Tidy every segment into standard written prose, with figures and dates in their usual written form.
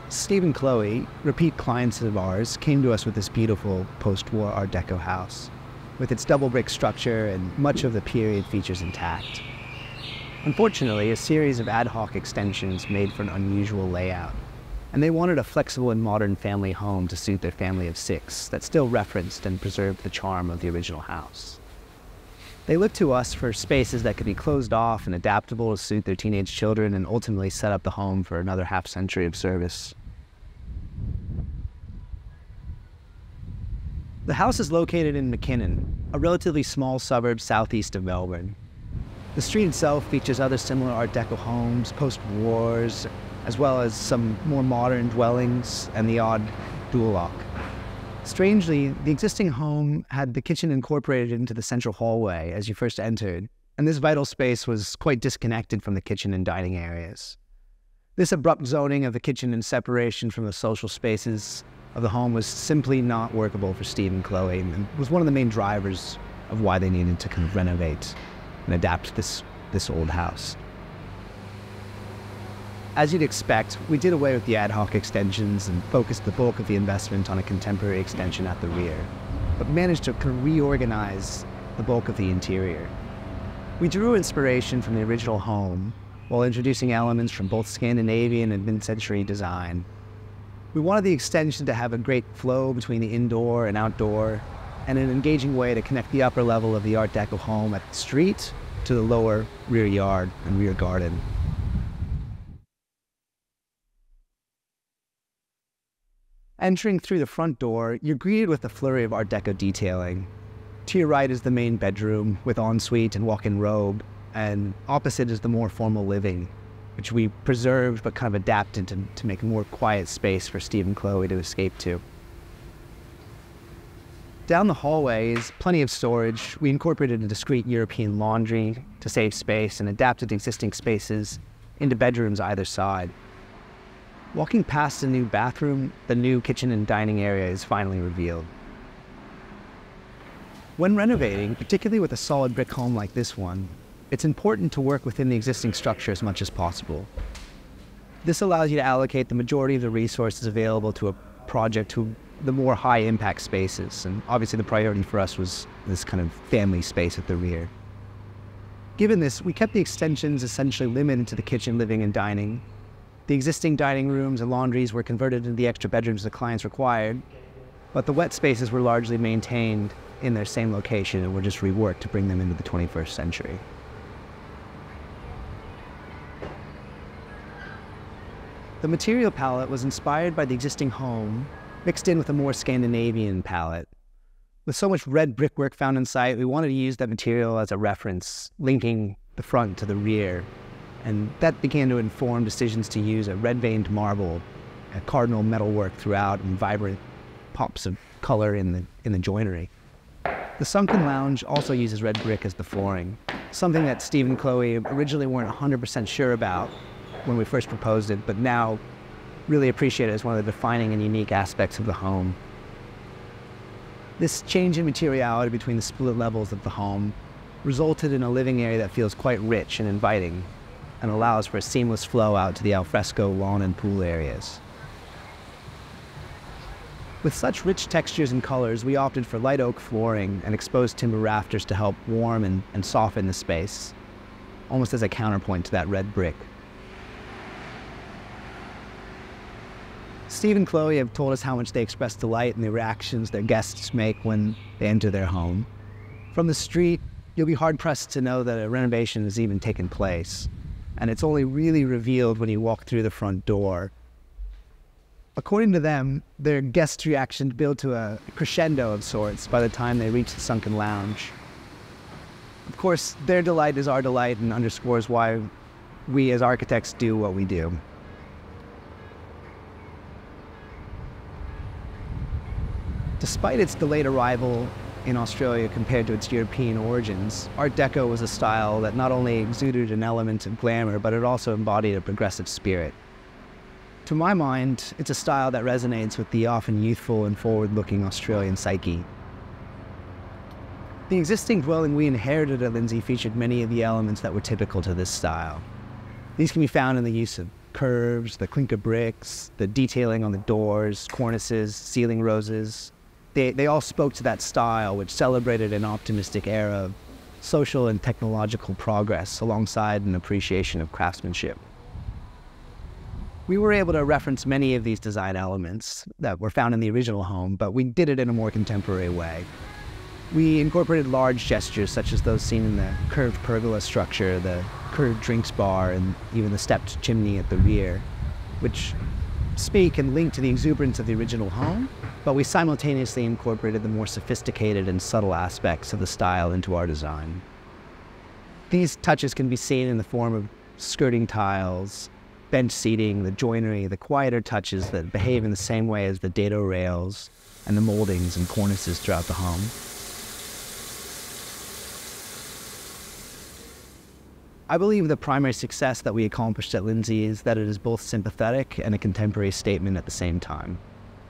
Steve and Chloe, repeat clients of ours, came to us with this beautiful post-war Art Deco house, with its double brick structure and much of the period features intact. Unfortunately, a series of ad hoc extensions made for an unusual layout, and they wanted a flexible and modern family home to suit their family of 6 that still referenced and preserved the charm of the original house. They looked to us for spaces that could be closed off and adaptable to suit their teenage children and ultimately set up the home for another half-century of service. The house is located in McKinnon, a relatively small suburb southeast of Melbourne. The street itself features other similar Art Deco homes, post-wars, as well as some more modern dwellings and the odd dual lock. Strangely, the existing home had the kitchen incorporated into the central hallway as you first entered, and this vital space was quite disconnected from the kitchen and dining areas. This abrupt zoning of the kitchen and separation from the social spaces of the home was simply not workable for Steve and Chloe, and was one of the main drivers of why they needed to kind of renovate and adapt this old house. As you'd expect, we did away with the ad hoc extensions and focused the bulk of the investment on a contemporary extension at the rear, but managed to kind of reorganize the bulk of the interior. We drew inspiration from the original home while introducing elements from both Scandinavian and mid-century design. We wanted the extension to have a great flow between the indoor and outdoor, and an engaging way to connect the upper level of the Art Deco home at the street to the lower rear yard and rear garden. Entering through the front door, you're greeted with a flurry of Art Deco detailing. To your right is the main bedroom with ensuite and walk-in robe, and opposite is the more formal living, which we preserved but kind of adapted to make a more quiet space for Steve and Chloe to escape to. Down the hallway is plenty of storage. We incorporated a discreet European laundry to save space and adapted existing spaces into bedrooms either side. Walking past the new bathroom, the new kitchen and dining area is finally revealed. When renovating, particularly with a solid brick home like this one, it's important to work within the existing structure as much as possible. This allows you to allocate the majority of the resources available to a project to the more high-impact spaces, and obviously the priority for us was this kind of family space at the rear. Given this, we kept the extensions essentially limited to the kitchen, living, and dining. The existing dining rooms and laundries were converted into the extra bedrooms the clients required, but the wet spaces were largely maintained in their same location and were just reworked to bring them into the 21st century. The material palette was inspired by the existing home, mixed in with a more Scandinavian palette. With so much red brickwork found in sight, we wanted to use that material as a reference, linking the front to the rear, and that began to inform decisions to use a red-veined marble, a cardinal metalwork throughout, and vibrant pops of color in the joinery. The sunken lounge also uses red brick as the flooring, something that Steve and Chloe originally weren't 100% sure about when we first proposed it, but now really appreciate it as one of the defining and unique aspects of the home. This change in materiality between the split levels of the home resulted in a living area that feels quite rich and inviting, and allows for a seamless flow out to the alfresco lawn and pool areas. With such rich textures and colors, we opted for light oak flooring and exposed timber rafters to help warm and soften the space, almost as a counterpoint to that red brick. Steve and Chloe have told us how much they express delight in the reactions their guests make when they enter their home. From the street, you'll be hard-pressed to know that a renovation has even taken place, and it's only really revealed when you walk through the front door. According to them, their guests' reactions build to a crescendo of sorts by the time they reach the sunken lounge. Of course, their delight is our delight and underscores why we as architects do what we do. Despite its delayed arrival in Australia compared to its European origins, Art Deco was a style that not only exuded an element of glamour, but it also embodied a progressive spirit. To my mind, it's a style that resonates with the often youthful and forward-looking Australian psyche. The existing dwelling we inherited at Lindsay featured many of the elements that were typical to this style. These can be found in the use of curves, the clinker bricks, the detailing on the doors, cornices, ceiling roses. They all spoke to that style, which celebrated an optimistic era of social and technological progress alongside an appreciation of craftsmanship. We were able to reference many of these design elements that were found in the original home, but we did it in a more contemporary way. We incorporated large gestures such as those seen in the curved pergola structure, the curved drinks bar, and even the stepped chimney at the rear, which speak and link to the exuberance of the original home, but we simultaneously incorporated the more sophisticated and subtle aspects of the style into our design. These touches can be seen in the form of skirting tiles, bench seating, the joinery, the quieter touches that behave in the same way as the dado rails and the moldings and cornices throughout the home. I believe the primary success that we accomplished at Lindsay is that it is both sympathetic and a contemporary statement at the same time.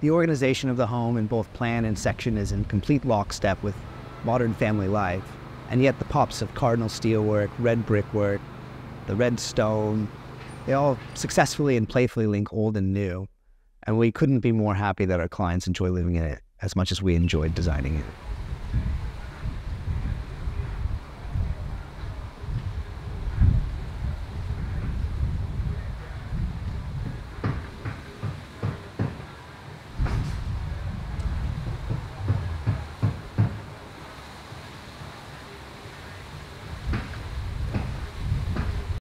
The organization of the home in both plan and section is in complete lockstep with modern family life, and yet the pops of cardinal steelwork, red brickwork, the red stone, they all successfully and playfully link old and new, and we couldn't be more happy that our clients enjoy living in it as much as we enjoyed designing it.